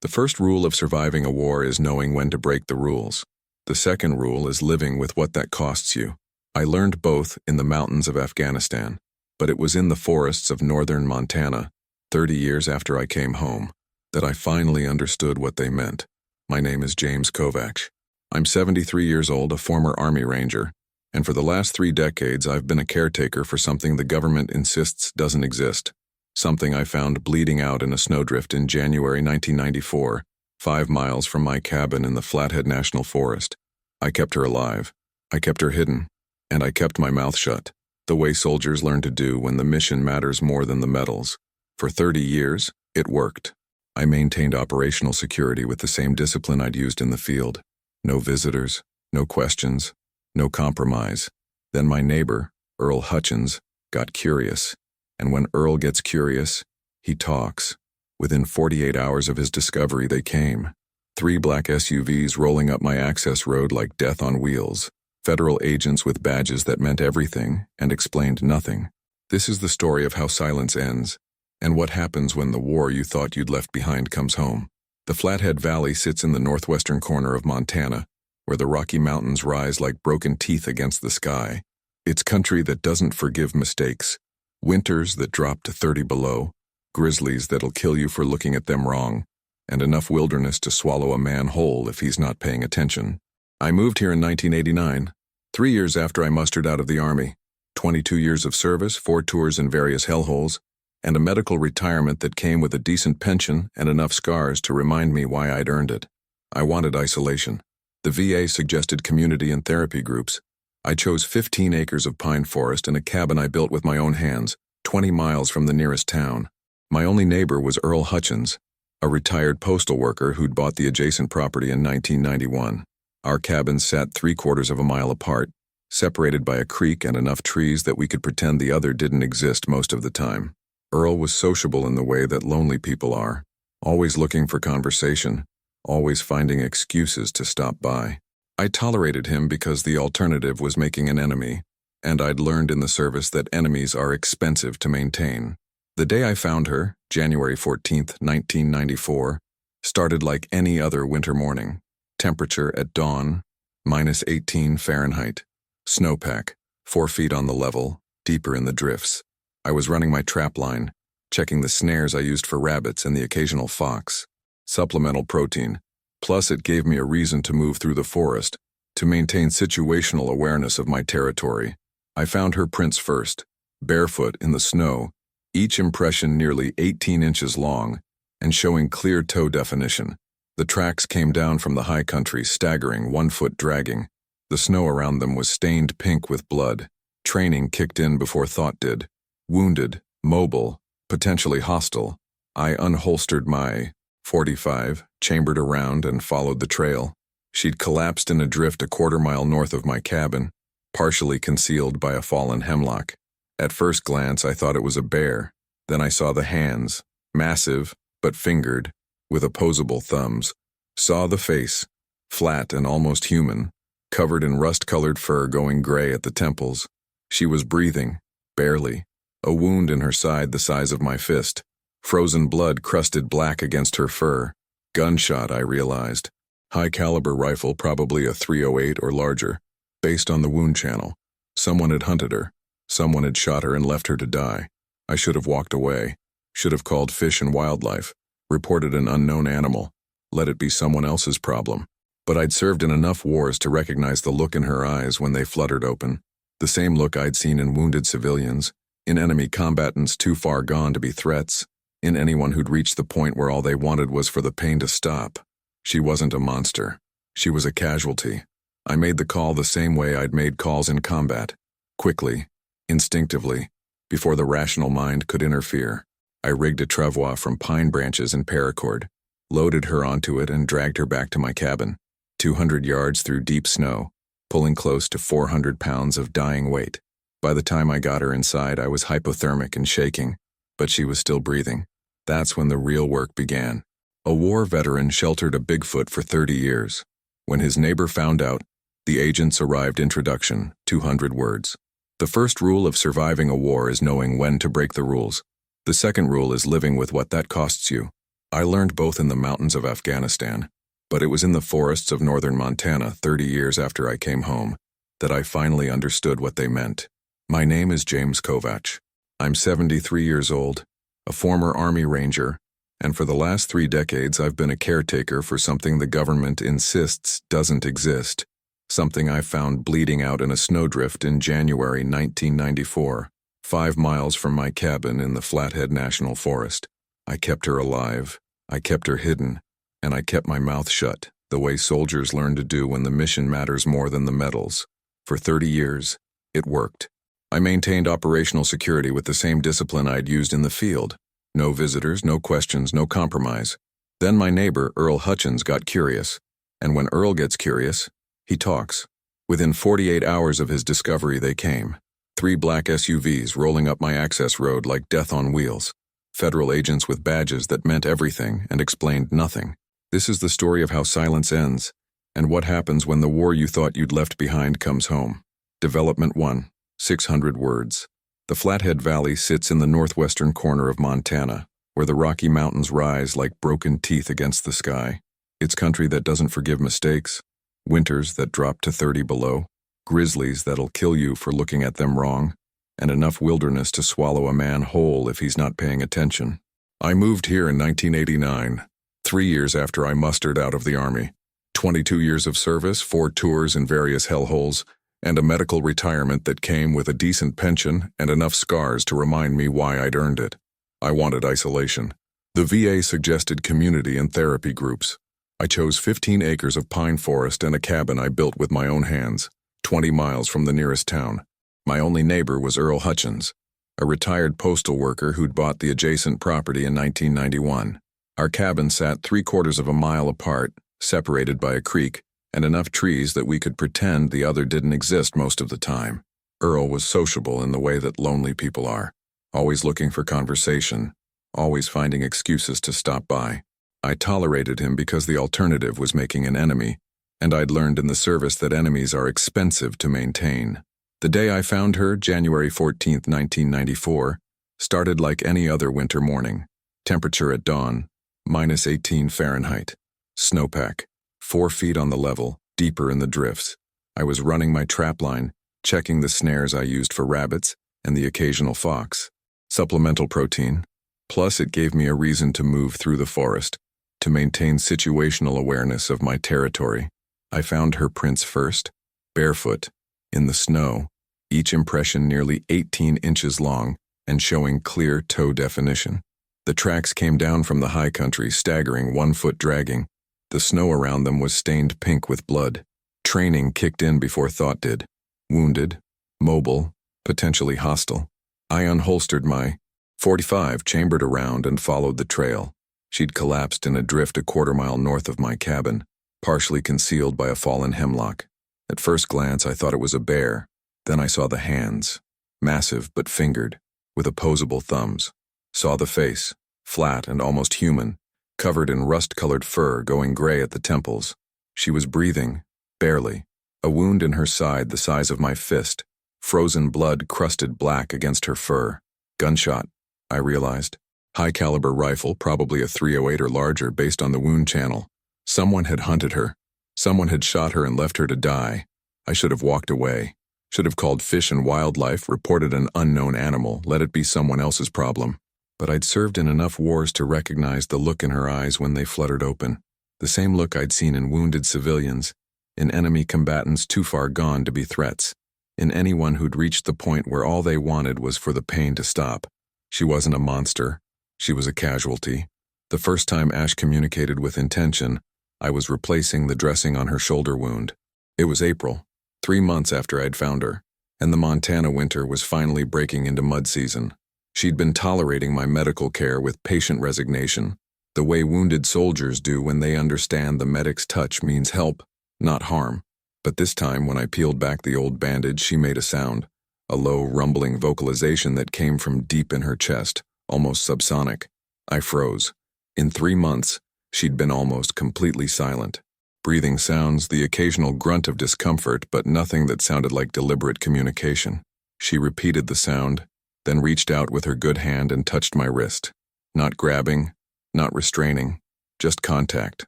The first rule of surviving a war is knowing when to break the rules. The second rule is living with what that costs you. I learned both in the mountains of Afghanistan, but it was in the forests of northern Montana, 30 years after I came home, that I finally understood what they meant. My name is James Kovacs. I'm 73 years old, a former Army Ranger, and for the last 3 decades I've been a caretaker for something the government insists doesn't exist. Something I found bleeding out in a snowdrift in January 1994, 5 miles from my cabin in the Flathead National Forest. I kept her alive. I kept her hidden. And I kept my mouth shut, the way soldiers learn to do when the mission matters more than the medals. For 30 years, it worked. I maintained operational security with the same discipline I'd used in the field. No visitors, no questions, no compromise. Then my neighbor, Earl Hutchins, got curious. And when Earl gets curious, he talks. Within 48 hours of his discovery, they came. 3 black SUVs rolling up my access road like death on wheels. Federal agents with badges that meant everything and explained nothing. This is the story of how silence ends, and what happens when the war you thought you'd left behind comes home. The Flathead Valley sits in the northwestern corner of Montana, where the Rocky Mountains rise like broken teeth against the sky. It's country that doesn't forgive mistakes. Winters that drop to 30 below, grizzlies that'll kill you for looking at them wrong, and enough wilderness to swallow a man whole if he's not paying attention. I moved here in 1989, 3 years after I mustered out of the Army. 22 years of service, 4 tours in various hellholes, and a medical retirement that came with a decent pension and enough scars to remind me why I'd earned it. I wanted isolation. The VA suggested community and therapy groups. I chose 15 acres of pine forest and a cabin I built with my own hands, 20 miles from the nearest town. My only neighbor was Earl Hutchins, a retired postal worker who'd bought the adjacent property in 1991. Our cabins sat 3/4 of a mile apart, separated by a creek and enough trees that we could pretend the other didn't exist most of the time. Earl was sociable in the way that lonely people are, always looking for conversation, always finding excuses to stop by. I tolerated him because the alternative was making an enemy, and I'd learned in the service that enemies are expensive to maintain. The day I found her, January 14th, 1994, started like any other winter morning. Temperature at dawn, -18 Fahrenheit. Snowpack, 4 feet on the level, deeper in the drifts. I was running my trap line, checking the snares I used for rabbits and the occasional fox. Supplemental protein. Plus it gave me a reason to move through the forest, to maintain situational awareness of my territory. I found her prints first, barefoot in the snow, each impression nearly 18 inches long, and showing clear toe definition. The tracks came down from the high country, staggering, 1 foot dragging. The snow around them was stained pink with blood. Training kicked in before thought did. Wounded, mobile, potentially hostile, I unholstered my .45, chambered around, and followed the trail. She'd collapsed in a drift a 1/4 mile north of my cabin, partially concealed by a fallen hemlock. At first glance, I thought it was a bear. Then I saw the hands, massive but fingered, with opposable thumbs. Saw the face, flat and almost human, covered in rust-colored fur going gray at the temples. She was breathing, barely. A wound in her side the size of my fist. Frozen blood crusted black against her fur. Gunshot, I realized. High-caliber rifle, probably a .308 or larger. Based on the wound channel. Someone had hunted her. Someone had shot her and left her to die. I should have walked away. Should have called Fish and Wildlife. Reported an unknown animal. Let it be someone else's problem. But I'd served in enough wars to recognize the look in her eyes when they fluttered open. The same look I'd seen in wounded civilians, in enemy combatants too far gone to be threats, in anyone who'd reached the point where all they wanted was for the pain to stop. She wasn't a monster. She was a casualty. I made the call the same way I'd made calls in combat. Quickly, instinctively, before the rational mind could interfere. I rigged a travois from pine branches and paracord, loaded her onto it and dragged her back to my cabin, 200 yards through deep snow, pulling close to 400 pounds of dying weight. By the time I got her inside, I was hypothermic and shaking, but she was still breathing. That's when the real work began. A war veteran sheltered a BigFoot for 30 years. When his neighbor found out, the agents arrived. Introduction, 200 words. The first rule of surviving a war is knowing when to break the rules. The second rule is living with what that costs you. I learned both in the mountains of Afghanistan, but it was in the forests of northern Montana 30 years after I came home that I finally understood what they meant. My name is James Kovach. I'm 73 years old, a former Army Ranger, and for the last 3 decades I've been a caretaker for something the government insists doesn't exist, something I found bleeding out in a snowdrift in January 1994, 5 miles from my cabin in the Flathead National Forest. I kept her alive, I kept her hidden, and I kept my mouth shut, the way soldiers learn to do when the mission matters more than the medals. For 30 years, it worked. I maintained operational security with the same discipline I'd used in the field. No visitors, no questions, no compromise. Then my neighbor, Earl Hutchins, got curious. And when Earl gets curious, he talks. Within 48 hours of his discovery, they came. 3 black SUVs rolling up my access road like death on wheels. Federal agents with badges that meant everything and explained nothing. This is the story of how silence ends, and what happens when the war you thought you'd left behind comes home. Development 1, 600 words. The Flathead Valley sits in the northwestern corner of Montana, where the Rocky Mountains rise like broken teeth against the sky. It's country that doesn't forgive mistakes, winters that drop to 30 below, grizzlies that'll kill you for looking at them wrong, and enough wilderness to swallow a man whole if he's not paying attention. I moved here in 1989, 3 years after I mustered out of the Army. 22 years of service, 4 tours in various hellholes, and a medical retirement that came with a decent pension and enough scars to remind me why I'd earned it. I wanted isolation. The VA suggested community and therapy groups. I chose 15 acres of pine forest and a cabin I built with my own hands, 20 miles from the nearest town. My only neighbor was Earl Hutchins, a retired postal worker who'd bought the adjacent property in 1991. Our cabin sat 3/4 of a mile apart, separated by a creek, and enough trees that we could pretend the other didn't exist most of the time. Earl was sociable in the way that lonely people are, always looking for conversation, always finding excuses to stop by. I tolerated him because the alternative was making an enemy, and I'd learned in the service that enemies are expensive to maintain. The day I found her, January 14th, 1994, started like any other winter morning. Temperature at dawn, -18 Fahrenheit. Snowpack, 4 feet on the level, deeper in the drifts. I was running my trap line, checking the snares I used for rabbits and the occasional fox. Supplemental protein. Plus, it gave me a reason to move through the forest, to maintain situational awareness of my territory. I found her prints first, barefoot, in the snow, each impression nearly 18 inches long and showing clear toe definition. The tracks came down from the high country, staggering, 1 foot dragging. The snow around them was stained pink with blood. Training kicked in before thought did. Wounded, mobile, potentially hostile. I unholstered my .45, chambered around, and followed the trail. She'd collapsed in a drift a 1/4 mile north of my cabin, partially concealed by a fallen hemlock. At first glance, I thought it was a bear. Then I saw the hands, massive but fingered, with opposable thumbs. Saw the face, flat and almost human, covered in rust-colored fur going gray at the temples. She was breathing, barely. A wound in her side the size of my fist, frozen blood crusted black against her fur. Gunshot, I realized. High-caliber rifle, probably a .308 or larger based on the wound channel. Someone had hunted her. Someone had shot her and left her to die. I should have walked away. Should have called Fish and Wildlife, reported an unknown animal, let it be someone else's problem. But I'd served in enough wars to recognize the look in her eyes when they fluttered open. The same look I'd seen in wounded civilians, in enemy combatants too far gone to be threats, in anyone who'd reached the point where all they wanted was for the pain to stop. She wasn't a monster. She was a casualty. The first time Ash communicated with intention, I was replacing the dressing on her shoulder wound. It was April, 3 months after I'd found her, and the Montana winter was finally breaking into mud season. She'd been tolerating my medical care with patient resignation, the way wounded soldiers do when they understand the medic's touch means help, not harm. But this time, when I peeled back the old bandage, she made a sound, a low, rumbling vocalization that came from deep in her chest, almost subsonic. I froze. In 3 months, she'd been almost completely silent. Breathing sounds, the occasional grunt of discomfort, but nothing that sounded like deliberate communication. She repeated the sound, then reached out with her good hand and touched my wrist. Not grabbing, Not restraining, just contact.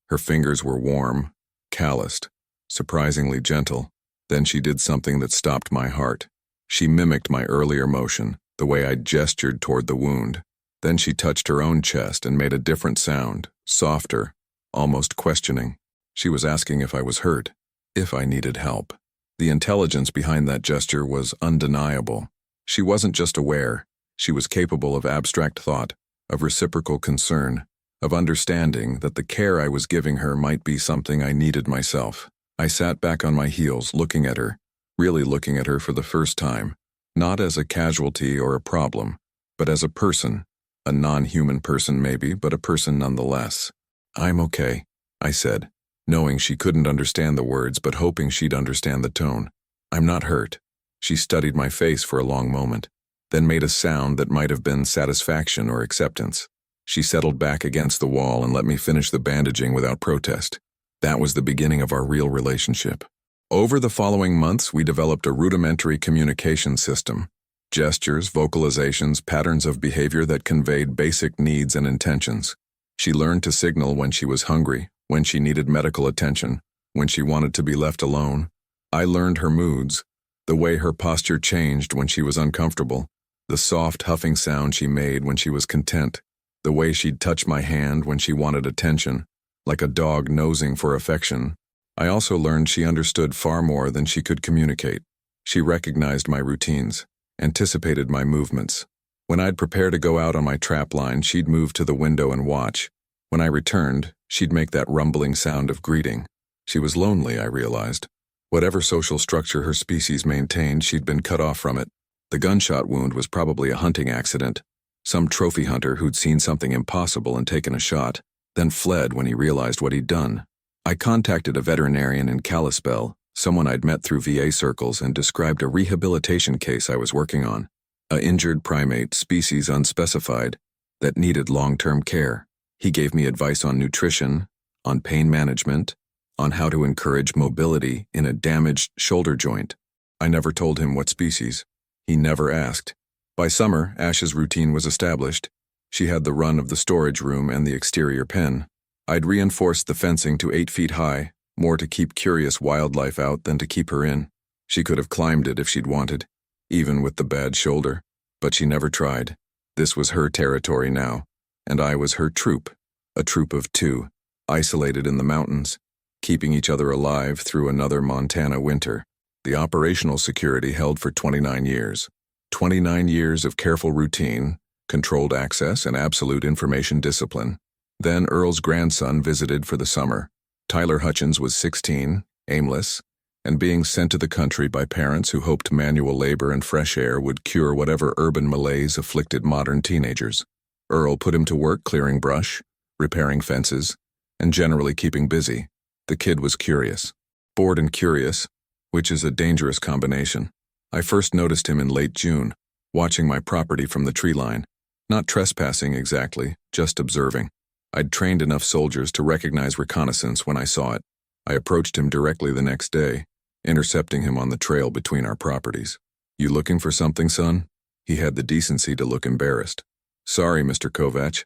Her fingers were warm, calloused, surprisingly gentle. Then she did something that stopped my heart. She mimicked my earlier motion, the way I gestured toward the wound. Then she touched her own chest and made a different sound, softer, almost questioning. She was asking if I was hurt, if I needed help. The intelligence behind that gesture was undeniable. She wasn't just aware, she was capable of abstract thought, of reciprocal concern, of understanding that the care I was giving her might be something I needed myself. I sat back on my heels, looking at her, really looking at her for the first time, not as a casualty or a problem, but as a person, a non-human person maybe, but a person nonetheless. "I'm okay," I said, knowing she couldn't understand the words but hoping she'd understand the tone. "I'm not hurt." She studied my face for a long moment, then made a sound that might have been satisfaction or acceptance. She settled back against the wall and let me finish the bandaging without protest. That was the beginning of our real relationship. Over the following months, we developed a rudimentary communication system. Gestures, vocalizations, patterns of behavior that conveyed basic needs and intentions. She learned to signal when she was hungry, when she needed medical attention, when she wanted to be left alone. I learned her moods, the way her posture changed when she was uncomfortable, the soft huffing sound she made when she was content, the way she'd touch my hand when she wanted attention, like a dog nosing for affection. I also learned she understood far more than she could communicate. She recognized my routines, anticipated my movements. When I'd prepare to go out on my trap line, she'd move to the window and watch. When I returned, she'd make that rumbling sound of greeting. She was lonely, I realized. Whatever social structure her species maintained, she'd been cut off from it. The gunshot wound was probably a hunting accident. Some trophy hunter who'd seen something impossible and taken a shot, then fled when he realized what he'd done. I contacted a veterinarian in Kalispell, someone I'd met through VA circles, and described a rehabilitation case I was working on. A injured primate, species unspecified, that needed long-term care. He gave me advice on nutrition, on pain management, on how to encourage mobility in a damaged shoulder joint. I never told him what species. He never asked. By summer, Ash's routine was established. She had the run of the storage room and the exterior pen. I'd reinforced the fencing to 8 feet high, more to keep curious wildlife out than to keep her in. She could have climbed it if she'd wanted, even with the bad shoulder, but she never tried. This was her territory now, and I was her troop, a troop of 2, isolated in the mountains, keeping each other alive through another Montana winter. The operational security held for 29 years. 29 years of careful routine, controlled access, and absolute information discipline. Then Earl's grandson visited for the summer. Tyler Hutchins was 16, aimless, and being sent to the country by parents who hoped manual labor and fresh air would cure whatever urban malaise afflicted modern teenagers. Earl put him to work clearing brush, repairing fences, and generally keeping busy. The kid was curious. Bored and curious, which is a dangerous combination. I first noticed him in late June, watching my property from the tree line. Not trespassing exactly, just observing. I'd trained enough soldiers to recognize reconnaissance when I saw it. I approached him directly the next day, intercepting him on the trail between our properties. "You looking for something, son?" He had the decency to look embarrassed. "Sorry, Mr. Kovach.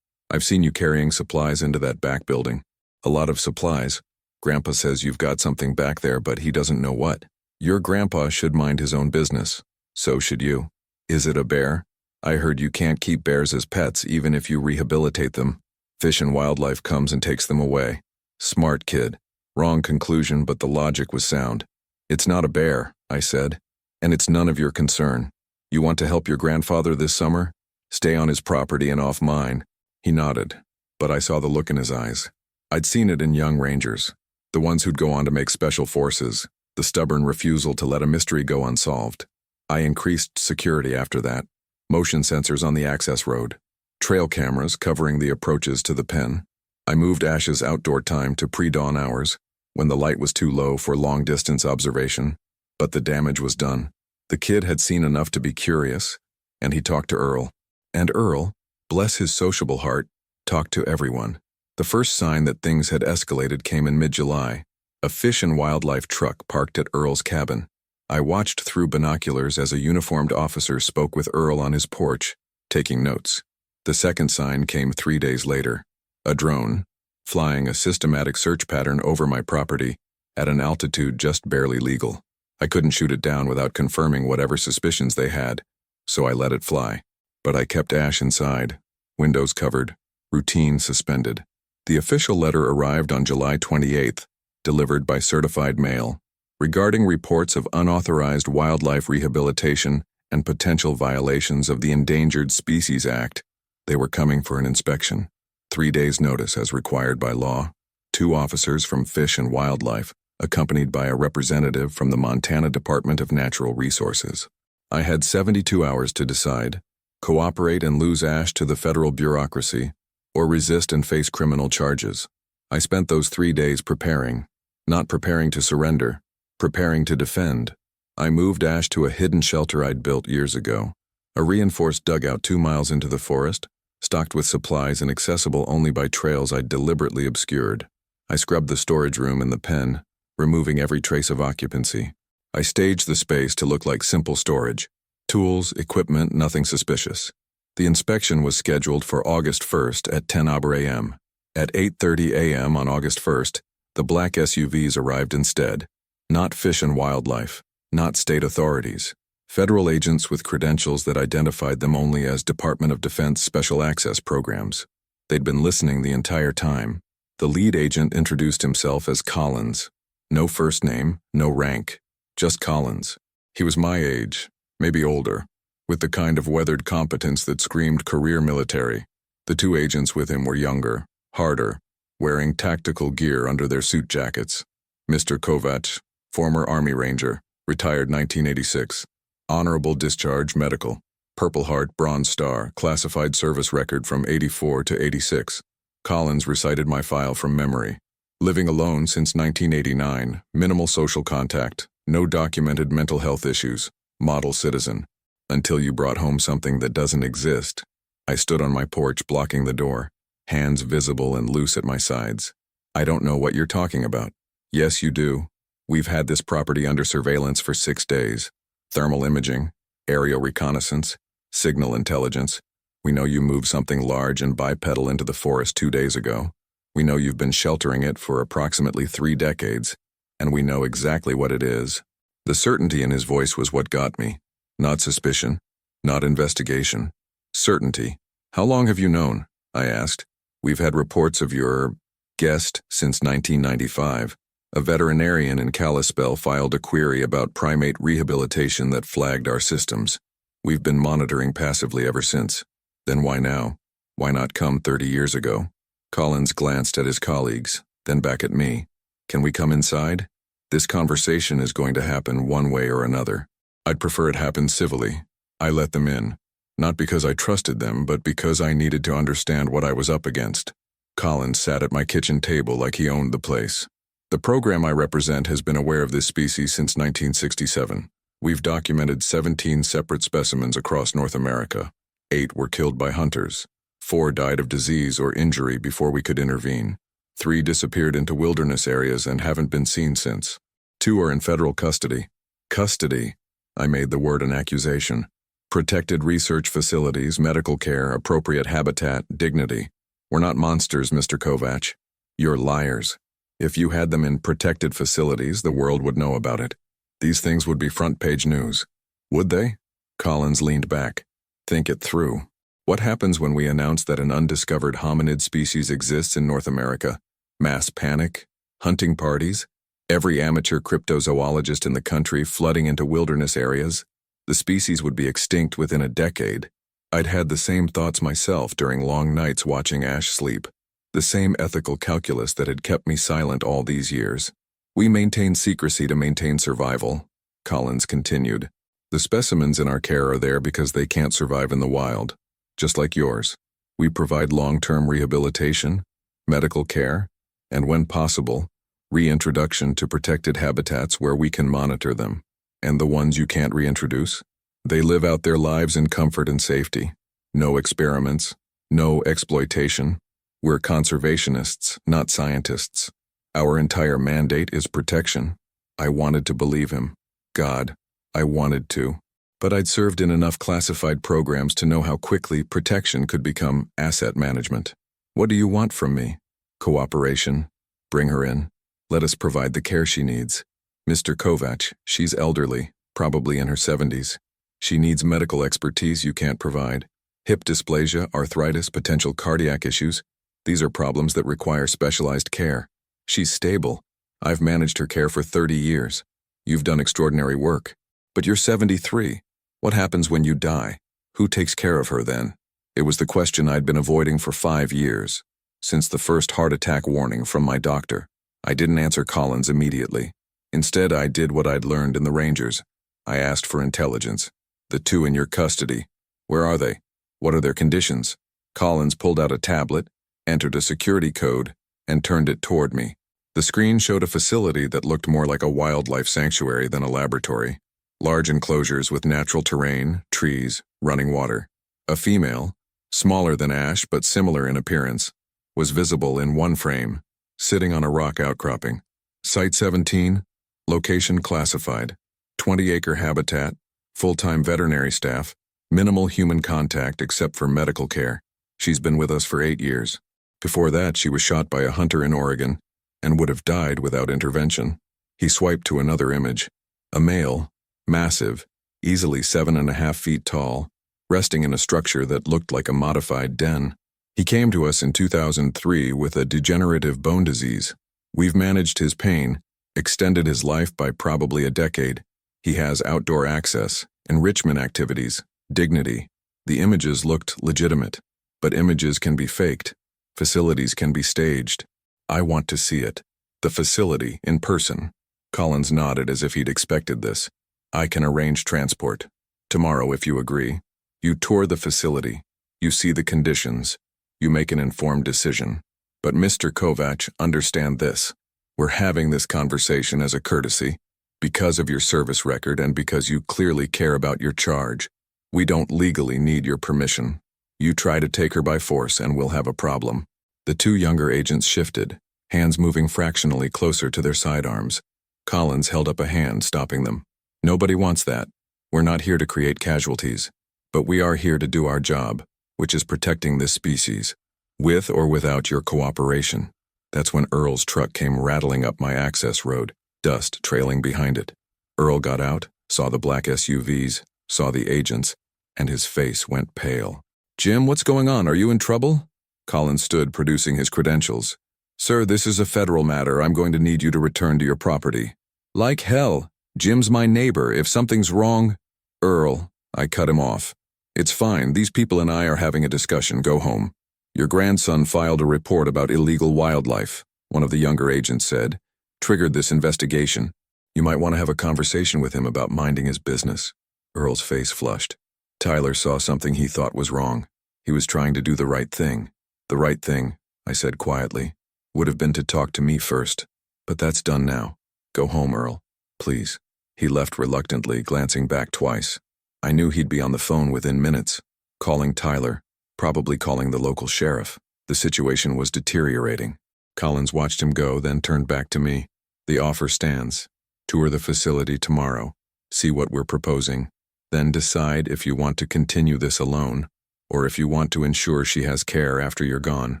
I've seen you carrying supplies into that back building. A lot of supplies. Grandpa says you've got something back there, but he doesn't know what. Your grandpa should mind his own business. So should you. Is it a bear? I heard you can't keep bears as pets even if you rehabilitate them. Fish and Wildlife comes and takes them away." Smart kid. Wrong conclusion, but the logic was sound. "It's not a bear," I said, "and it's none of your concern. You want to help your grandfather this summer? Stay on his property and off mine." He nodded, but I saw the look in his eyes. I'd seen it in young rangers, the ones who'd go on to make special forces, the stubborn refusal to let a mystery go unsolved. I increased security after that. Motion sensors on the access road, trail cameras covering the approaches to the pen. I moved Ash's outdoor time to pre-dawn hours, when the light was too low for long-distance observation, but the damage was done. The kid had seen enough to be curious, and he talked to Earl. And Earl, bless his sociable heart, talked to everyone. The first sign that things had escalated came in mid-July. A Fish and Wildlife truck parked at Earl's cabin. I watched through binoculars as a uniformed officer spoke with Earl on his porch, taking notes. The second sign came 3 days later. A drone, flying a systematic search pattern over my property at an altitude just barely legal. I couldn't shoot it down without confirming whatever suspicions they had, so I let it fly. But I kept Ash inside, windows covered, routine suspended. The official letter arrived on July 28th, delivered by certified mail, regarding reports of unauthorized wildlife rehabilitation and potential violations of the Endangered Species Act. They were coming for an inspection. 3 days' notice as required by law. 2 officers from Fish and Wildlife, accompanied by a representative from the Montana Department of Natural Resources. I had 72 hours to decide: cooperate and lose Ash to the federal bureaucracy, or resist and face criminal charges. I spent those 3 days preparing, not preparing to surrender, preparing to defend. I moved Ash to a hidden shelter I'd built years ago, a reinforced dugout 2 miles into the forest, stocked with supplies and accessible only by trails I'd deliberately obscured. I scrubbed the storage room and the pen, removing every trace of occupancy. I staged the space to look like simple storage. Tools, equipment, nothing suspicious. The inspection was scheduled for August 1st at 10 a.m. At 8:30 a.m. on August 1st, the black SUVs arrived instead. Not Fish and Wildlife, not state authorities. Federal agents with credentials that identified them only as Department of Defense Special Access programs. They'd been listening the entire time. The lead agent introduced himself as Collins. No first name, no rank, just Collins. He was my age, maybe older, with the kind of weathered competence that screamed career military. The 2 agents with him were younger, harder, wearing tactical gear under their suit jackets. Mr. Kovac, former Army Ranger, retired 1986. Honorable discharge, medical. Purple Heart, Bronze Star, classified service record from 84 to 86. Collins recited my file from memory. Living alone since 1989, minimal social contact, no documented mental health issues, model citizen. Until you brought home something that doesn't exist. I stood on my porch blocking the door, hands visible and loose at my sides. I don't know what you're talking about. Yes, you do. We've had this property under surveillance for 6 days. Thermal imaging, aerial reconnaissance, signal intelligence. We know you moved something large and bipedal into the forest 2 days ago. We know you've been sheltering it for approximately 3 decades, and we know exactly what it is. The certainty in his voice was what got me. Not suspicion, not investigation. Certainty. How long have you known? I asked. We've had reports of your guest since 1995. A veterinarian in Kalispell filed a query about primate rehabilitation that flagged our systems. We've been monitoring passively ever since. Then why now? Why not come 30 years ago? Collins glanced at his colleagues, then back at me. Can we come inside? This conversation is going to happen one way or another. I'd prefer it happen civilly. I let them in, not because I trusted them, but because I needed to understand what I was up against. Collins sat at my kitchen table like he owned the place. The program I represent has been aware of this species since 1967. We've documented 17 separate specimens across North America. 8 were killed by hunters. 4 died of disease or injury before we could intervene. 3 disappeared into wilderness areas and haven't been seen since. 2 are in federal custody. Custody. I made the word an accusation. Protected research facilities, medical care, appropriate habitat, dignity. We're not monsters, Mr. Kovac. You're liars. If you had them in protected facilities, the world would know about it. These things would be front-page news. Would they? Collins leaned back. Think it through. What happens when we announce that an undiscovered hominid species exists in North America? Mass panic? Hunting parties? Every amateur cryptozoologist in the country flooding into wilderness areas? The species would be extinct within a decade. I'd had the same thoughts myself during long nights watching Ash sleep. The same ethical calculus that had kept me silent all these years. We maintain secrecy to maintain survival, Collins continued. The specimens in our care are there because they can't survive in the wild, just like yours. We provide long-term rehabilitation, medical care, and when possible, reintroduction to protected habitats where we can monitor them. And the ones you can't reintroduce? They live out their lives in comfort and safety. No experiments, no exploitation. We're conservationists, not scientists. Our entire mandate is protection. I wanted to believe him. God, I wanted to. but I'd served in enough classified programs to know how quickly protection could become asset management. What do you want from me? Cooperation. Bring her in. Let us provide the care she needs. Mr. Kovac, she's elderly, probably in her 70s. She needs medical expertise you can't provide. Hip dysplasia, arthritis, potential cardiac issues. These are problems that require specialized care. She's stable. I've managed her care for 30 years. You've done extraordinary work. But you're 73. What happens when you die? Who takes care of her then? It was the question I'd been avoiding for 5 years. Since the first heart attack warning from my doctor, I didn't answer Collins immediately. Instead, I did what I'd learned in the Rangers. I asked for intelligence. The two in your custody. Where are they? What are their conditions? Collins pulled out a tablet, entered a security code, and turned it toward me. The screen showed a facility that looked more like a wildlife sanctuary than a laboratory. Large enclosures with natural terrain, trees, running water. A female, smaller than Ash but similar in appearance, was visible in one frame, sitting on a rock outcropping. Site 17, location classified, 20-acre habitat, full-time veterinary staff, minimal human contact except for medical care. She's been with us for 8 years. Before that, she was shot by a hunter in Oregon and would have died without intervention. He swiped to another image. A male, massive, easily 7.5 feet tall, resting in a structure that looked like a modified den. He came to us in 2003 with a degenerative bone disease. We've managed his pain, extended his life by probably a decade. He has outdoor access, enrichment activities, dignity. The images looked legitimate, but images can be faked. Facilities can be staged. I want to see it. The facility, in person. Collins nodded as if he'd expected this. I can arrange transport. Tomorrow, if you agree. You tour the facility. You see the conditions. You make an informed decision. But Mr. Kovac, understand this. We're having this conversation as a courtesy, because of your service record and because you clearly care about your charge. We don't legally need your permission. You try to take her by force and we'll have a problem. The two younger agents shifted, hands moving fractionally closer to their sidearms. Collins held up a hand, stopping them. Nobody wants that. We're not here to create casualties. But we are here to do our job, which is protecting this species, with or without your cooperation. That's when Earl's truck came rattling up my access road, dust trailing behind it. Earl got out, saw the black SUVs, saw the agents, and his face went pale. Jim, what's going on? Are you in trouble? Collins stood, producing his credentials. Sir, this is a federal matter. I'm going to need you to return to your property. Like hell. Jim's my neighbor. If something's wrong... Earl, I cut him off. It's fine. These people and I are having a discussion. Go home. Your grandson filed a report about illegal wildlife, one of the younger agents said. Triggered this investigation. You might want to have a conversation with him about minding his business. Earl's face flushed. Tyler saw something he thought was wrong. He was trying to do the right thing. The right thing, I said quietly, would have been to talk to me first. But that's done now. Go home, Earl. Please. He left reluctantly, glancing back twice. I knew he'd be on the phone within minutes, calling Tyler, probably calling the local sheriff. The situation was deteriorating. Collins watched him go, then turned back to me. The offer stands. Tour the facility tomorrow. See what we're proposing. Then decide if you want to continue this alone, or if you want to ensure she has care after you're gone.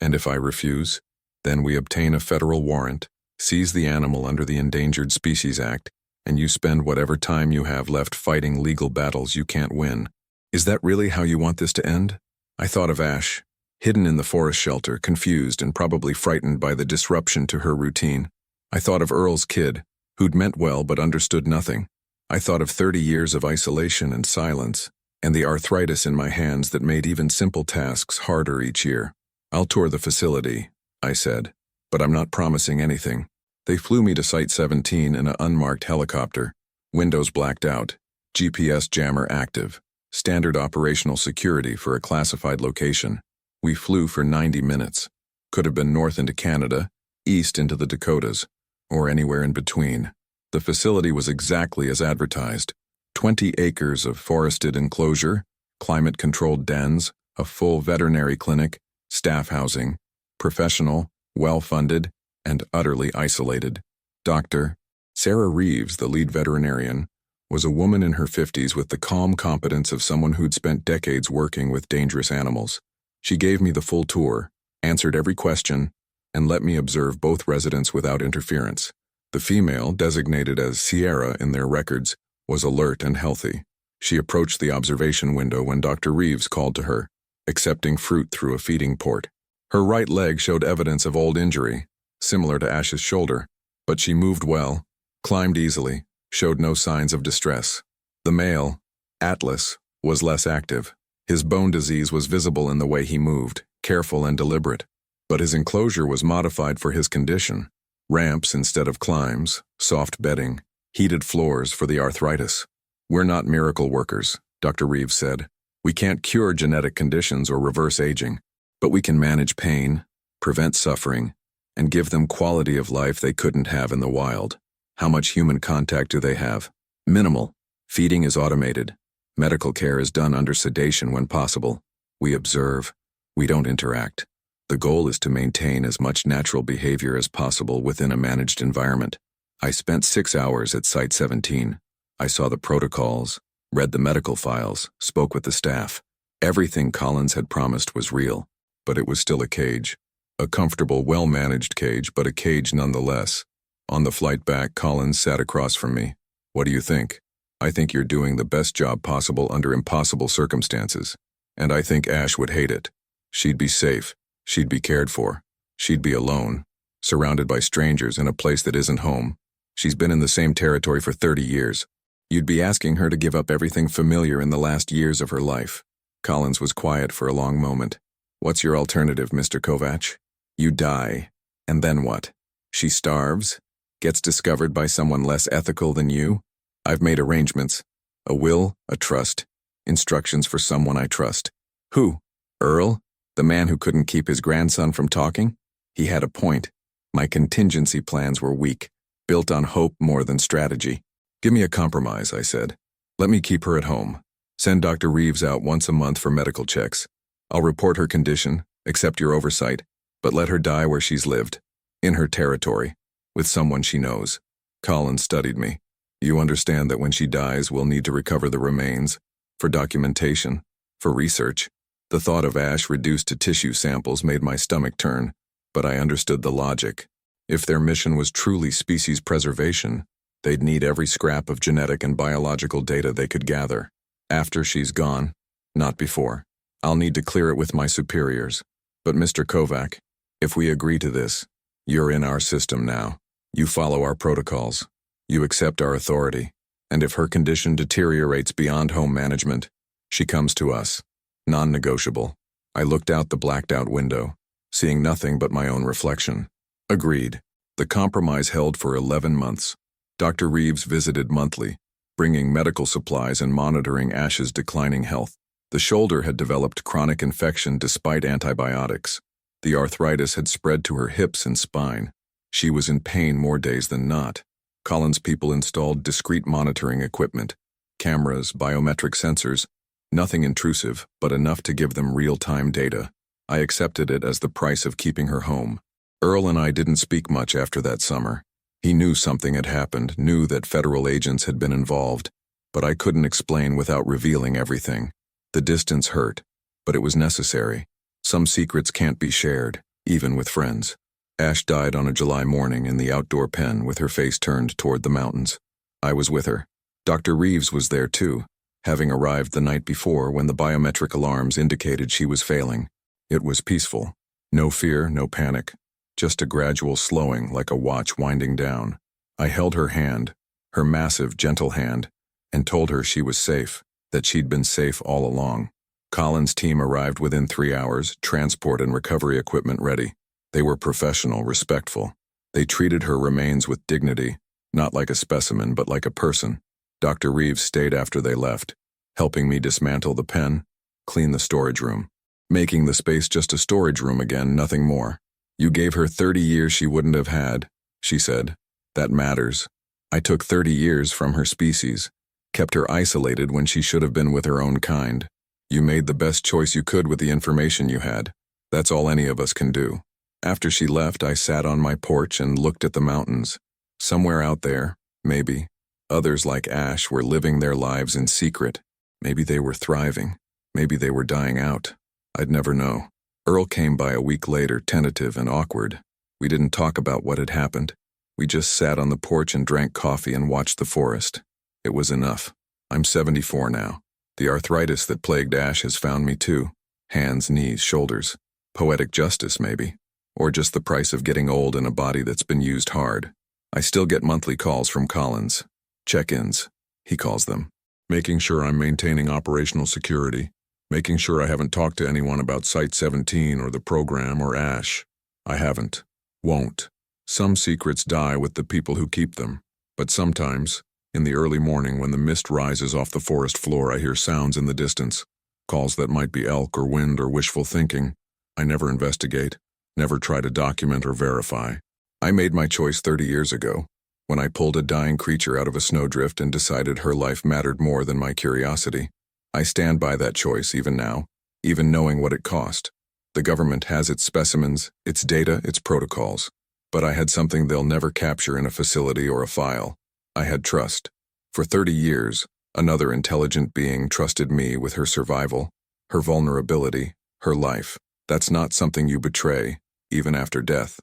And if I refuse, then we obtain a federal warrant, seize the animal under the Endangered Species Act, and you spend whatever time you have left fighting legal battles you can't win. Is that really how you want this to end? I thought of Ash, hidden in the forest shelter, confused and probably frightened by the disruption to her routine. I thought of Earl's kid, who'd meant well but understood nothing. I thought of 30 years of isolation and silence, and the arthritis in my hands that made even simple tasks harder each year. I'll tour the facility, I said, but I'm not promising anything. They flew me to Site 17 in an unmarked helicopter, windows blacked out, GPS jammer active, standard operational security for a classified location. We flew for 90 minutes. Could have been north into Canada, east into the Dakotas, or anywhere in between. The facility was exactly as advertised. 20 acres of forested enclosure, climate-controlled dens, a full veterinary clinic, staff housing, professional, well-funded, and utterly isolated. Dr. Sarah Reeves, the lead veterinarian, was a woman in her 50s with the calm competence of someone who'd spent decades working with dangerous animals. She gave me the full tour, answered every question, and let me observe both residents without interference. The female, designated as Sierra in their records, was alert and healthy. She approached the observation window when Dr. Reeves called to her, accepting fruit through a feeding port. Her right leg showed evidence of old injury, similar to Ash's shoulder, but she moved well, climbed easily, showed no signs of distress. The male, Atlas, was less active. His bone disease was visible in the way he moved, careful and deliberate, but his enclosure was modified for his condition. Ramps instead of climbs, soft bedding, heated floors for the arthritis. "We're not miracle workers," Dr. Reeves said. "We can't cure genetic conditions or reverse aging, but we can manage pain, prevent suffering, and give them quality of life they couldn't have in the wild." How much human contact do they have? Minimal. Feeding is automated. Medical care is done under sedation when possible. We observe. We don't interact. The goal is to maintain as much natural behavior as possible within a managed environment. I spent 6 hours at Site 17. I saw the protocols, read the medical files, spoke with the staff. Everything Collins had promised was real, but it was still a cage. A comfortable, well-managed cage, but a cage nonetheless. On the flight back, Collins sat across from me. "What do you think?" "I think you're doing the best job possible under impossible circumstances. And I think Ash would hate it. She'd be safe. She'd be cared for. She'd be alone, surrounded by strangers in a place that isn't home. She's been in the same territory for 30 years. You'd be asking her to give up everything familiar in the last years of her life." Collins was quiet for a long moment. "What's your alternative, Mr. Kovac? You die. And then what? She starves? Gets discovered by someone less ethical than you? I've made arrangements. A will, a trust, instructions for someone I trust." "Who? Earl? The man who couldn't keep his grandson from talking?" He had a point. My contingency plans were weak, built on hope more than strategy. "Give me a compromise," I said. "Let me keep her at home. Send Dr. Reeves out once a month for medical checks. I'll report her condition, accept your oversight, but let her die where she's lived, in her territory, with someone she knows." Collins studied me. "You understand that when she dies, we'll need to recover the remains, for documentation, for research." The thought of Ash reduced to tissue samples made my stomach turn, but I understood the logic. If their mission was truly species preservation, they'd need every scrap of genetic and biological data they could gather. After she's gone, not before. I'll need to clear it with my superiors. But Mr. Kovac, if we agree to this, you're in our system now. You follow our protocols. You accept our authority. And if her condition deteriorates beyond home management, she comes to us. Non-negotiable. I looked out the blacked-out window, seeing nothing but my own reflection. Agreed. The compromise held for 11 months. Dr. Reeves visited monthly, bringing medical supplies and monitoring Ash's declining health. The shoulder had developed chronic infection despite antibiotics. The arthritis had spread to her hips and spine. She was in pain more days than not. Collins' people installed discreet monitoring equipment, cameras, biometric sensors, nothing intrusive, but enough to give them real-time data. I accepted it as the price of keeping her home. Earl and I didn't speak much after that summer. He knew something had happened, knew that federal agents had been involved, but I couldn't explain without revealing everything. The distance hurt, but it was necessary. Some secrets can't be shared, even with friends. Ash died on a July morning in the outdoor pen with her face turned toward the mountains. I was with her. Dr. Reeves was there too, having arrived the night before when the biometric alarms indicated she was failing. It was peaceful. No fear, no panic. Just a gradual slowing like a watch winding down. I held her hand, her massive, gentle hand, and told her she was safe, that she'd been safe all along. Collins' team arrived within 3 hours, transport and recovery equipment ready. They were professional, respectful. They treated her remains with dignity, not like a specimen, but like a person. Dr. Reeves stayed after they left, helping me dismantle the pen, clean the storage room, making the space just a storage room again, nothing more. "You gave her 30 years she wouldn't have had," she said. "That matters. I took 30 years from her species, kept her isolated when she should have been with her own kind. You made the best choice you could with the information you had. That's all any of us can do." After she left, I sat on my porch and looked at the mountains. Somewhere out there, maybe, Others, like Ash, were living their lives in secret. Maybe they were thriving. Maybe they were dying out. I'd never know. Earl came by a week later, tentative and awkward. We didn't talk about what had happened. We just sat on the porch and drank coffee and watched the forest. It was enough. I'm 74 now. The arthritis that plagued Ash has found me too. Hands, knees, shoulders. Poetic justice, maybe. Or just the price of getting old in a body that's been used hard. I still get monthly calls from Collins. Check-ins, he calls them. Making sure I'm maintaining operational security. Making sure I haven't talked to anyone about Site 17 or the program or Ash. I haven't. Won't. Some secrets die with the people who keep them. But sometimes, in the early morning when the mist rises off the forest floor, I hear sounds in the distance. Calls that might be elk or wind or wishful thinking. I never investigate. Never try to document or verify. I made my choice 30 years ago, when I pulled a dying creature out of a snowdrift and decided her life mattered more than my curiosity. I stand by that choice even now, even knowing what it cost. The government has its specimens, its data, its protocols. But I had something they'll never capture in a facility or a file. I had trust. For 30 years, another intelligent being trusted me with her survival, her vulnerability, her life. That's not something you betray, even after death.